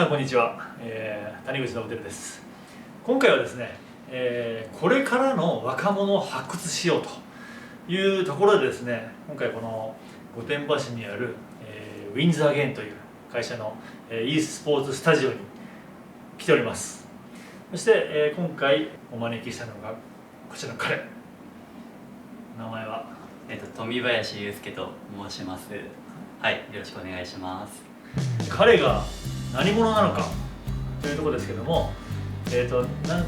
んこんにちは、谷口信輝です。今回はですね、これからの若者を発掘しようというところでですね、今回この御殿場市にある、ウィンズアゲインという会社の、e スポーツスタジオに来ております。そして、今回お招きしたのがこちらの彼、名前は富林祐介と申します。はい、よろしくお願いします。彼が何者なのかというところですけども、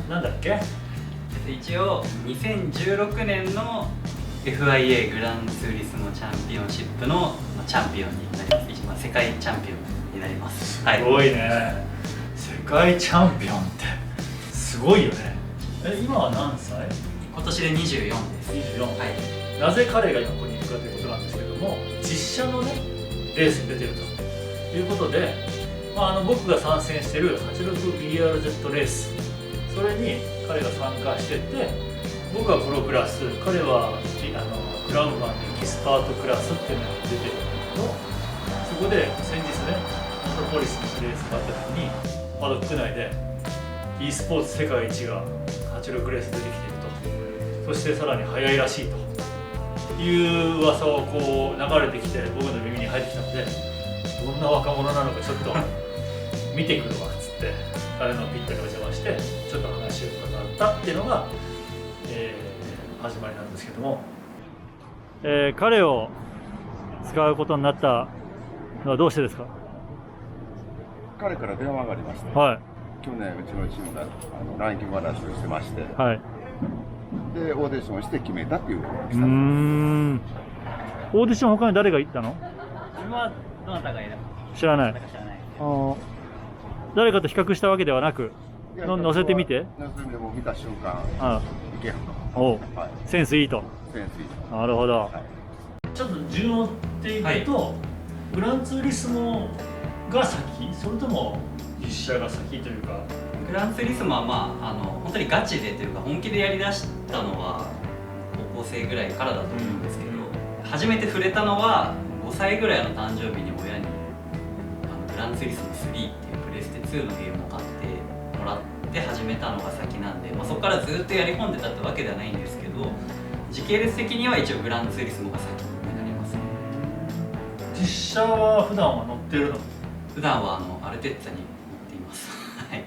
なんだっけ？一応2016年の FIA グランツーリスモチャンピオンシップのチャンピオンになります。一番世界チャンピオンになります。すごいね、世界チャンピオンってすごいよね。今は何歳？今年で24です。24。はい。なぜ彼が今ここにいるかということなんですけども、実写のねレースに出てるということで、僕が参戦している 86BRZ レース、それに彼が参加してて、僕はプロクラス、彼はクラウンマンでエキスパートクラスっていうのが出てるんだけど、そこで先日ねモトポリスのレースがあった時にパドック内で e スポーツ世界一が86レース出てきていると、そしてさらに速いらしいという噂をこう流れてきて僕の耳に入ってきたので、どんな若者なのかちょっと見てくるわっつって彼のピットにお邪魔してちょっと話を伺ったっていうのが、始まりなんですけども、彼を使うことになったのはどうしてですか？彼から電話がありまして、はい、去年うちのチームがランキング話をしてまして、はい、でオーディションをして決めたっていうことでした。オーディション他に誰が行ったの？今どなたがいる？知らない。知らない。誰かと比較したわけではなく、乗せてみて。乗せてみても見た瞬間、いけると。おう、はい、センスいいと。センスいいと。なるほど。はい、ちょっと順を追っていくと、グランツーリスモが先、それとも実写が先というか。グランツーリスモは本当にガチでというか本気でやりだしたのは高校生ぐらいからだと思うんですけど、初めて触れたのは5歳ぐらいの誕生日に親にグランツーリスモ3っていうプレステ2のゲームを買ってもらって始めたのが先なんで、そこからずっとやり込んでたってわけではないんですけど、時系列的には一応グランツーリスモが先になりますね。実写は普段は乗ってるの？普段はアルテッツァに乗っています。はい、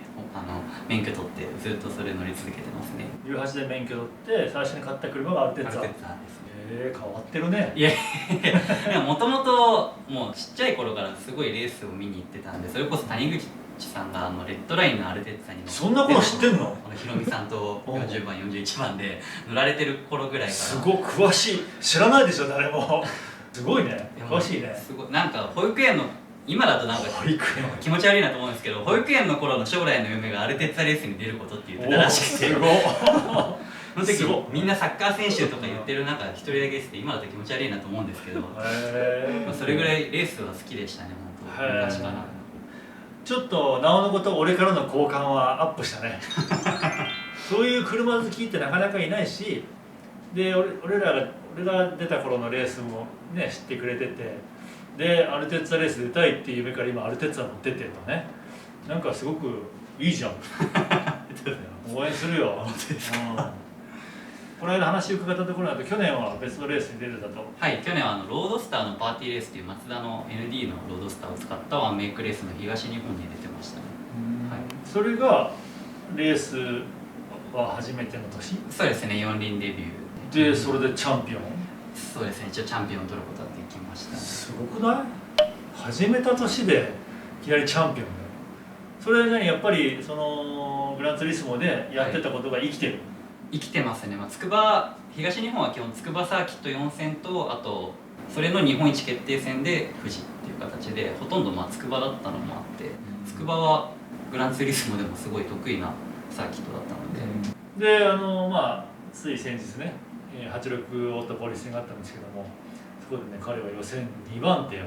免許取ってずっとそれ乗り続けてますね。18で免許取って最初に買った車がアルテッツァ。アルテッツァです。変わってるね。いやもともともうちっちゃい頃からすごいレースを見に行ってたんで、それこそ谷口さんがレッドラインのアルテッツァに乗って、そんなこと知ってんの？ひろみさんと40番41番で乗られてる頃ぐらいから。すごく詳しい。知らないでしょ誰も。すごいね、詳しいね。すごい、なんか保育園の今だとなんか保育園気持ち悪いなと思うんですけど、保育園の頃の将来の夢がアルテッツァレースに出ることって言ってたらしくて、すごいその時みんなサッカー選手とか言ってる中一人だけですって、今だと気持ち悪いなと思うんですけど、それぐらいレースは好きでしたね、本当昔から。ちょっとなおのこと俺からの好感はアップしたね。そういう車好きってなかなかいないし、で俺が出た頃のレースもね知ってくれてて、でアルテッツァレース出たいっていう夢から今アルテッツァ乗ってってんのね。なんかすごくいいじゃん。応援するよ。この間話を伺ったところだと、去年は別のレースに出てたと。はい、去年はロードスターのパーティーレースというマツダの ND のロードスターを使ったワンメイクレースの東日本に出てましたね。はい、それがレースは初めての年？そうですね、四輪デビューで、それでチャンピオン？そうですね、一応チャンピオンを取ることができました、ね。すごくない？始めた年でいきなりチャンピオンだよ。それはね、やっぱりそのグランツーリスモでやってたことが生きてる、はい、生きてますね。東日本は基本筑波サーキット4戦と、あとそれの日本一決定戦で富士っていう形で、ほとんど筑波だったのもあって、筑波はグランツーリスモでもすごい得意なサーキットだったので、でつい先日ね86オートポリス戦があったんですけども、そこでね彼は予選2番手を予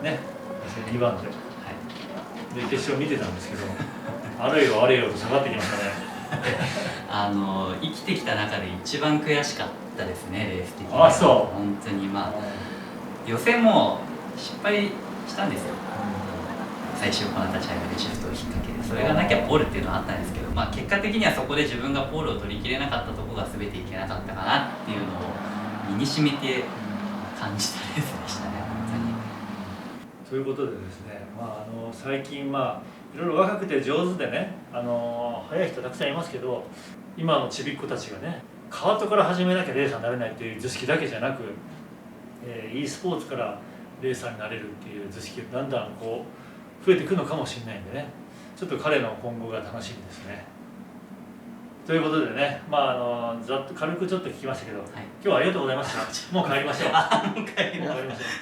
選2番手、はい、で決勝見てたんですけど、あれよあれよと下がってきましたね。生きてきた中で一番悔しかったですね、レース的に。あ、そう。本当に予選も失敗したんですよ。最終コーナー立ち上がりシフトをきっかけで、それがなきゃポールっていうのはあったんですけど、結果的にはそこで自分がポールを取りきれなかったところが全ていけなかったかなっていうのを身に染みて感じたレースでしたね、本当に。ということでですね、最近いろいろ若くて上手でね、速い人たくさんいますけど、今のちびっ子たちがね、カートから始めなきゃレーサーになれないっていう図式だけじゃなく、e スポーツからレーサーになれるっていう図式がだんだんこう増えてくるのかもしれないんでね、ちょっと彼の今後が楽しみですね。ということでね、ざっと軽くちょっと聞きましたけど、今日はありがとうございました。もう帰りましょう。もう帰りまし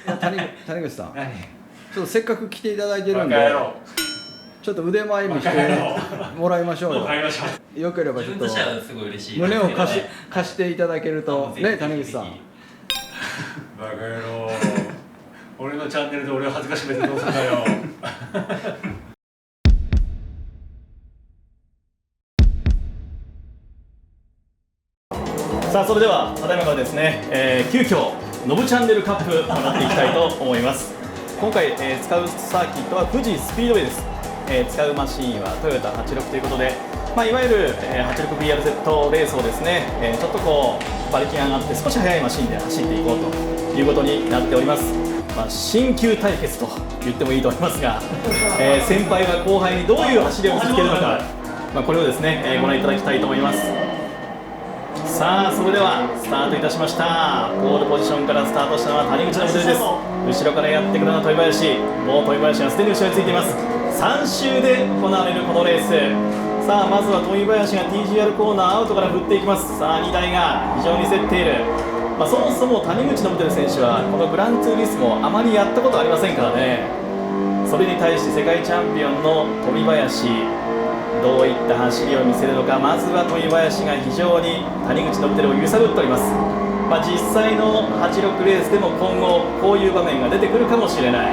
ょう。谷口さん、ちょっとせっかく来ていただいてるんで、ちょっと腕前見してもらいましょうよ。よければちょっと胸を貸していただけるとね、谷口さん。バカ野郎、俺のチャンネルで俺を恥ずかしめてどうすんだよ。さあ、それではただいまからですね、急遽ノブチャンネルカップを行っていきたいと思います。今回、使うサーキットは富士スピードウェイです。使うマシーンはトヨタ86ということで、いわゆる 86BRZ レースをですね、ちょっとこう馬力が上がって少し速いマシーンで走っていこうということになっております。新旧対決と言ってもいいと思いますが、先輩が後輩にどういう走りを見せつけるのか、これをですね、ご覧いただきたいと思います。さあ、それではスタートいたしました。ポールポジションからスタートしたのは谷口のモデルです。後ろからやってくるのは豊林。もう豊林がすでに後ろについています。3周で行われるこのレース。さあ、まずは豊林が TGR コーナーアウトから振っていきます。さあ、2台が非常に競っている。そもそも谷口のモデル選手はこのグランツーリスモあまりやったことありませんからね。それに対して世界チャンピオンの富林、どういった走りを見せるのか。まずは富林が非常に谷口のモデルを揺さぶっております。実際の86レースでも今後こういう場面が出てくるかもしれない。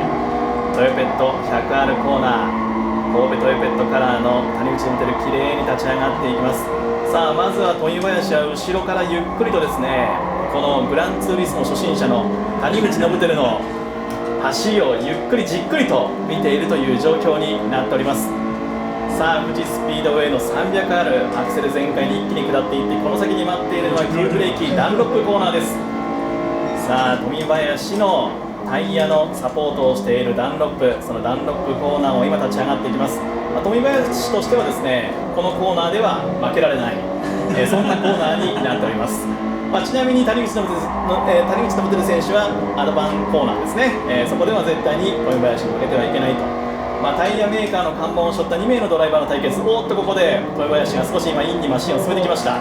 トヨペット 100R コーナー、神戸トヨペットカラーの谷口のモデル、きれいに立ち上がっていきます。さあ、まずは富林は後ろからゆっくりとですね、このグランツーリスモ初心者の谷口のモデルの走りをゆっくりじっくりと見ているという状況になっております。さあ、富士スピードウェイの 300R アクセル全開に一気に下っていって、この先に待っているのは急ブレーキダンロップコーナーです。さあ、富林のタイヤのサポートをしているダンロップ、そのダンロップコーナーを今立ち上がっていきます。富林としてはですね、このコーナーでは負けられない、そんなコーナーになっております。ちなみに谷口のモデル選手はアドバンコーナーですね、そこでは絶対に富林に負けてはいけないと。タイヤメーカーの看板を背負った2名のドライバーの対決。おっと、ここで富林が少し今インにマシンを進めてきました。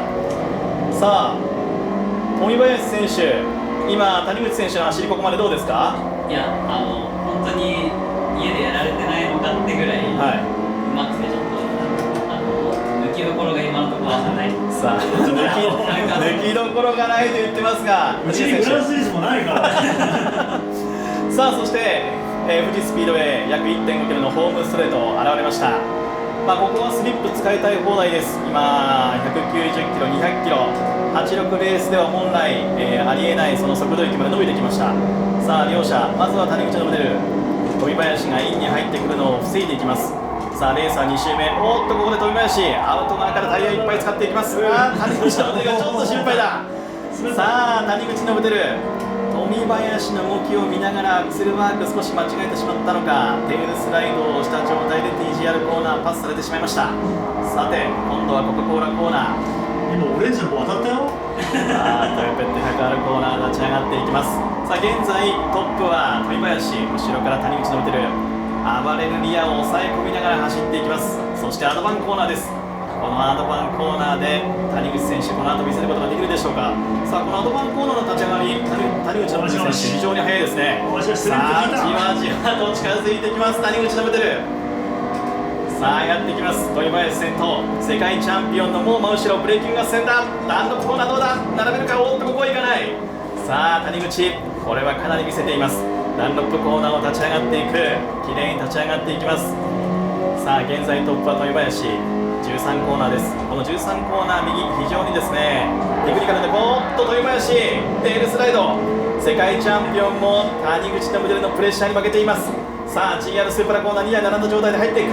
さあ、富林選手、今谷口選手の走りここまでどうですか？いや、本当に家でやられてないのかってぐらい、うまくてちょっと抜きどころが今のところはない。さあ、抜きどころがないと言ってますが、うちにグランツーリスモないから。さあ、そして富士スピードウェイ約 1.5 キロのホームストレート現れました。ここはスリップ使いたい放題です。今190キロ、200キロ、86レースでは本来、ありえないその速度域まで伸びてきました。さあ、両者まずは谷口のモデル、富林がインに入ってくるのを防いでいきます。さあ、レーサー2周目、おっと、ここで富林アウト側からタイヤいっぱい使っていきます。谷口のモデルがちょっと心配だ。さあ、谷口のモデル、富林の動きを見ながらアクセルワーク少し間違えてしまったのか、テールスライドをした状態で TGR コーナーパスされてしまいました。さて、今度はコカ・コーラコーナー。今オレンジの子当たったよ。さあ、トヨペット 100R コーナー立ち上がっていきます。さあ、現在トップは富林、後ろから谷口のモデル、暴れるリアを抑え込みながら走っていきます。そしてアドバンコーナーです。このアドバンコーナーで谷口選手、この後見せることができるでしょうか。さあ、このアドバンコーナーの立ち上がり、谷口のモデル選手非常に速いですね。さあ、じわじわと近づいてきます、谷口のモデル。さあ、やってきます。富林先頭、世界チャンピオンのもう真後ろ、ブレーキング合戦だ。ダンロップコーナーどうだ、並べるか。おっと、ここはいかない。さあ、谷口、これはかなり見せています。ダンロップコーナーを立ち上がっていく、きれいに立ち上がっていきます。さあ、現在トップは富林、13コーナーです。この13コーナー右、非常にですねテクニカルで、おっと豊林テールスライド、世界チャンピオンも谷口のモデルのプレッシャーに負けています。さあ GR スーパラコーナー2台並んだ状態で入っていく。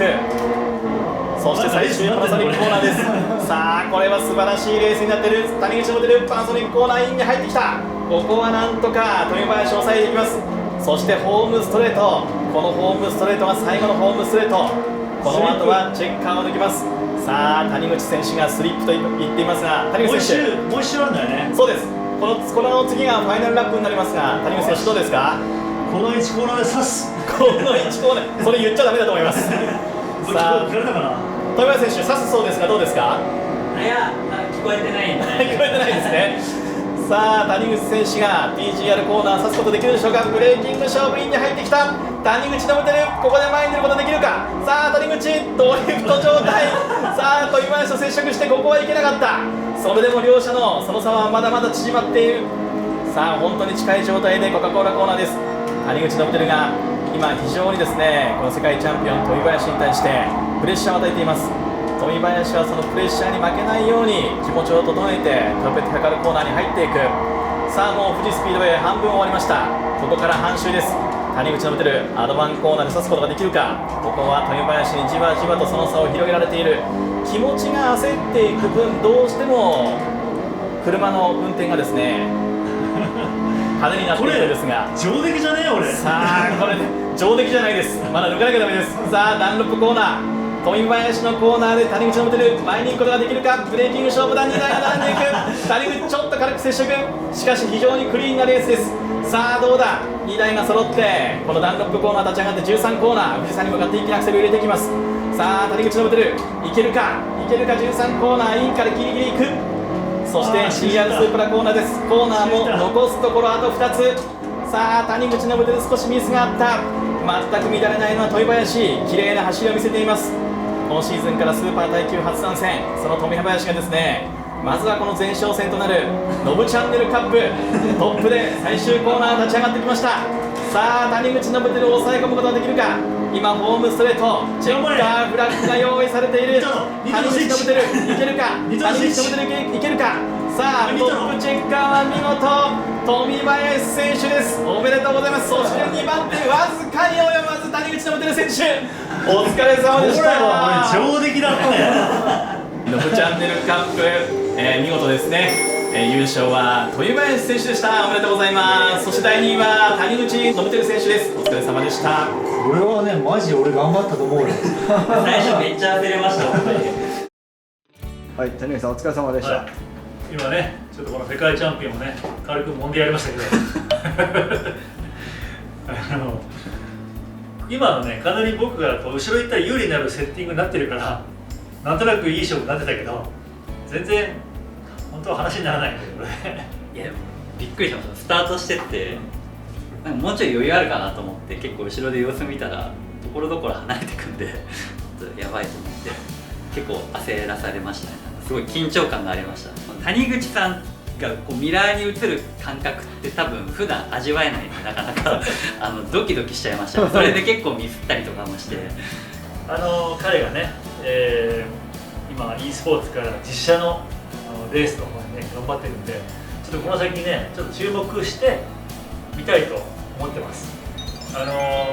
そして最終パナソニックコーナーです。さあこれは素晴らしいレースになっている。谷口の出るパナソニックコーナーインに入ってきた。ここはなんとか富林を抑えていきます。そしてホームストレート、このホームストレートが最後のホームストレート。この後はチェッカーを抜きます。さあ谷口選手がスリップと言っていますが、谷口選手もう一周なんだよね。そうです。この次がファイナルラップになりますが、谷口選手どうですか？この1コーナーで刺す。この1コーナー、それ言っちゃダメだと思います。さあ聞かれたかな。富山選手、刺すそうですがどうですか？いや、聞こえてないんで聞こえてないですね。さあ谷口選手が TGR コーナー刺すことできるでしょうか。ブレーキング勝負インに入ってきた。谷口伸びてる。ここで前に出ることできるか。さあ谷口ドリフト状態。さあ富林と接触してここはいけなかった。それでも両者のその差はまだまだ縮まっている。さあ本当に近い状態でコカ・コーラコーナーです。谷口伸びてるが今非常にですね、この世界チャンピオン富林に対してプレッシャーを与えています。富林はそのプレッシャーに負けないように気持ちを整えてトロペットかかるコーナーに入っていく。さあもう富士スピードウェイ半分終わりました。ここから半周です。谷口の出るアドバンコーナーで刺すことができるか。ここは富林にじわじわとその差を広げられている。気持ちが焦っていく分どうしても車の運転がですね派手になっているんですが、上出来じゃねえ俺。さあこれ上出来じゃないです。まだ抜かなきゃダメです。さあダンロップコーナー、富林のコーナーで谷口の出る前に行くことができるか。ブレーキング勝負だ。2台が並んでいく。谷口ちょっと軽く接触、しかし非常にクリーンなレースです。さあどうだ。2台が揃ってこのダンロップコーナー立ち上がって13コーナー、富士山に向かって一気にアクセルを入れていきます。さあ谷口の出るいけるか13コーナーインからギリギリ行く。そして CR スープラコーナーです。コーナーも残すところあと2つ。さあ谷口の出る少しミスがあった。全く乱れないのは富林、綺麗な走りを見せています。今シーズンからスーパー耐久初参戦、その富林がですね、まずはこの前哨戦となるノブチャンネルカップトップで最終コーナー立ち上がってきました。さあ谷口の出るを抑え込むことができるか。今ホームストレートチェッカーフラッグが用意されている。谷口の出るいけるか。谷口の出るいけるか。さあトップチェッカーは見事富林選手です。おめでとうございます。そして2番手わずかに及ばず谷口の出る選手、お疲れ様でした。これは上出来だってノブチャンネルカップ、見事ですね、優勝は富林選手でした。おめでとうございます。そして第2位は谷口伸びてる選手です。お疲れ様でした。これはねマジ俺頑張ったと思うよ最初めっちゃ焦れました本当に。はい、谷口さんお疲れ様でした。はい、今ねちょっとこの世界チャンピオンをね軽く揉んでやりましたけど今のねかなり僕がこう後ろ行ったら有利になるセッティングになってるからなんとなくいい勝負になってたけど全然本当は話にならないんだけどねいやびっくりしました。スタートしてってなんかもうちょい余裕あるかなと思って結構後ろで様子見たらところどころ離れてくんでちょっとやばいと思って結構焦らされましたね。すごい緊張感がありました。谷口さんがこうミラーに映る感覚って多分普段味わえないんでなかなかドキドキしちゃいました。それで結構ミスったりとかもして彼がね、今 e スポーツから実写のレースの方にね頑張ってるんでちょっとこの先にねちょっと注目して見たいと思ってます。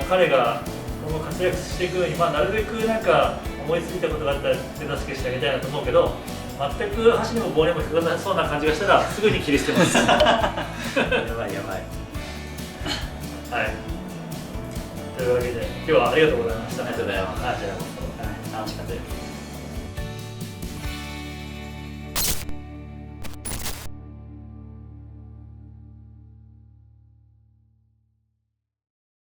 彼が今後活躍していくように、なるべくなんか思いついたことがあったら手助けしてあげたいなと思うけど全く箸にも棒にも引かなそうな感じがしたらすぐに切り捨てますやばいやばいはいというわけで今日はありがとうございました。ありがとうございます。はい、楽しかったです。